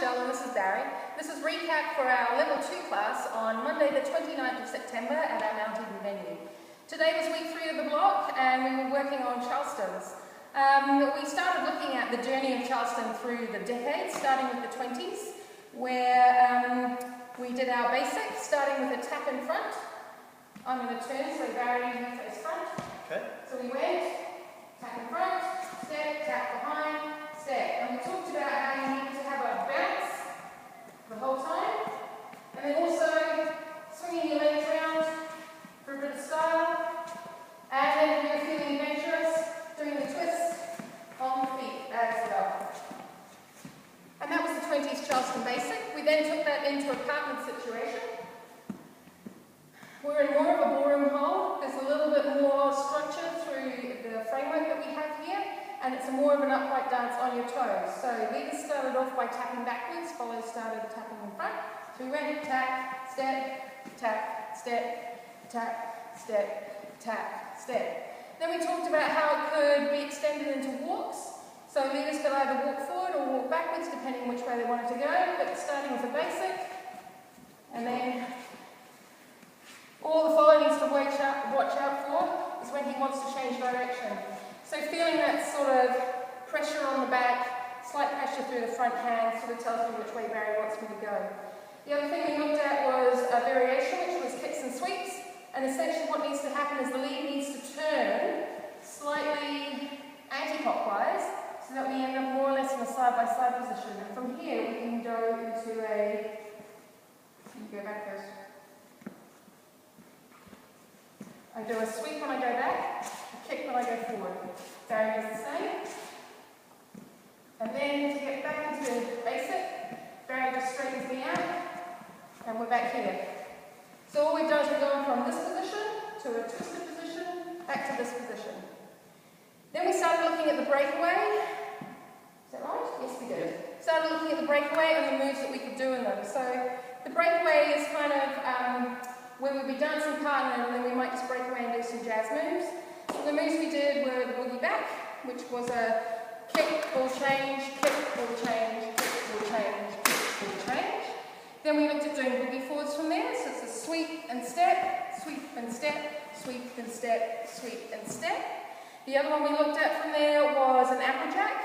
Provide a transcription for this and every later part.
Michelle and this is Barry. This is recap for our Level 2 class on Monday the 29th of September at our Mount Eden venue. Today was week 3 of the block and we were working on Charleston's. We started looking at the journey of Charleston through the decades, starting with the 20s, where we did our basics, starting with a tap in front. I'm going to turn so Barry you face front. Okay. So we went, tap in front, step, tap behind, step. And we talked about how you need to have a bounce the whole time. And then also swinging your legs around for a bit of style. And then if you're feeling adventurous, doing the twist on the feet as well. And that was the 20s Charleston basic. We then took that into a partnered situation. We're in more of a ballroom hold. There's a little bit more structure through the framework that we have here, and it's more of an upright dance on your toes. So leaders started off by tapping backwards, followers started tapping in front. So we went tap, step, tap, step, tap, step, tap, step. Then we talked about how it could be extended into walks. So leaders could either walk forward or walk backwards, depending which way they wanted to go, but starting with a basic, and then all the follower needs to watch out for is when he wants to change direction. So feeling that sort of pressure on the back, slight pressure through the front hand, sort of tells me which way Barry wants me to go. The other thing we looked at was a variation, which was kicks and sweeps. And essentially what needs to happen is the lead needs to turn slightly anti-clockwise so that we end up more or less in a side-by-side position. And from here we can go into a... You go back first. I do a sweep when I go back, a kick when I go forward. Barry does the same. And then to get back into basic, Barry just straightens me out, and we're back here. So all we've done is we've gone from this position to a twisted position, back to this position. Then we started looking at the breakaway. Is that right? Yes, we did. Started looking at the breakaway and the moves that we could do in them. So the breakaway is kind of where we'd be dancing partner and then we might just break away and do some jazz moves. So the moves we did were the boogie back, which was a kick, ball change, kick, ball change, kick, ball change, kick, ball change. Then we looked at doing boogie forwards from there, so it's a sweep and step, sweep and step, sweep and step, sweep and step. The other one we looked at from there was an applejack.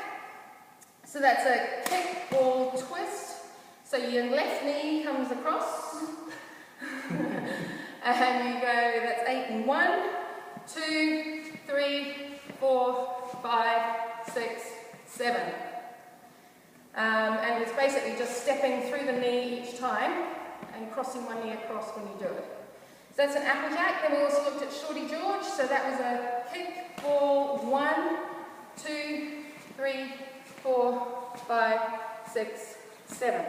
So that's a kick, ball, twist. So your left knee comes across. And you go, that's 8 and 1, 2, 3, 4, 5, 6, 7. And it's basically just stepping through the knee each time and crossing one knee across when you do it. So that's an applejack. Then we also looked at Shorty George. So that was a kick, ball, 1, 2, 3, 4, 5, 6, 7.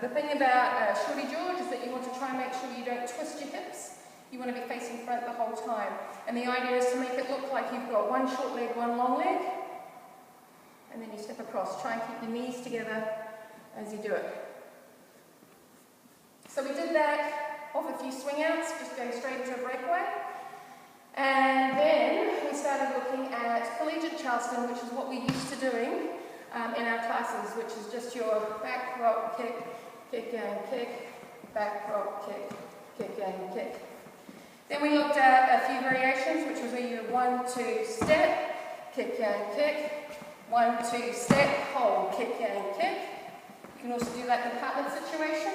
The thing about Shorty George is that you want to try and make sure you don't twist your hips. You want to be facing front the whole time. And the idea is to make it look like you've got one short leg, one long leg. And then you step across. Try and keep your knees together as you do it. So we did that off a few swing outs, just going straight into a breakaway. And then we started looking at collegiate Charleston, which is what we're used to doing in our classes, which is just your back, rock, kick, kick and kick, back, rock, kick, kick and kick. Then we looked at a few variations, which was where you 1, 2, step, kick and kick, 1, 2, step, hold, kick and kick. You can also do that in a partner situation.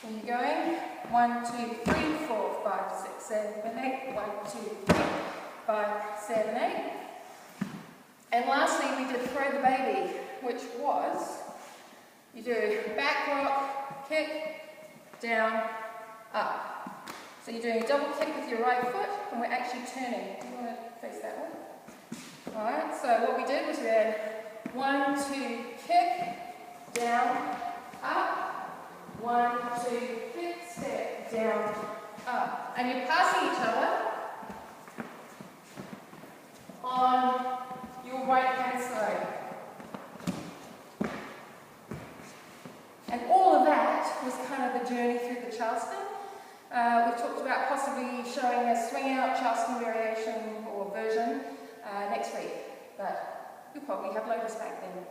When you're going 1, 2, 3, 4, 5, 6, 7, 8, 1, 2, 3, 5, 7, 8. And lastly, we did throw the baby, which was, you do back rock, kick, down, up. So you're doing a double kick with your right foot, and we're actually turning. Do you want to face that way? Alright, so what we did was we had 1, 2, kick, down, up, 1, 2, kick, step, down, up. And you're passing each other on your right hand side. And all of that was kind of the journey through the Charleston. We've talked about possibly showing a swing out Charleston variation or version next week, but you'll probably have Lotus back then.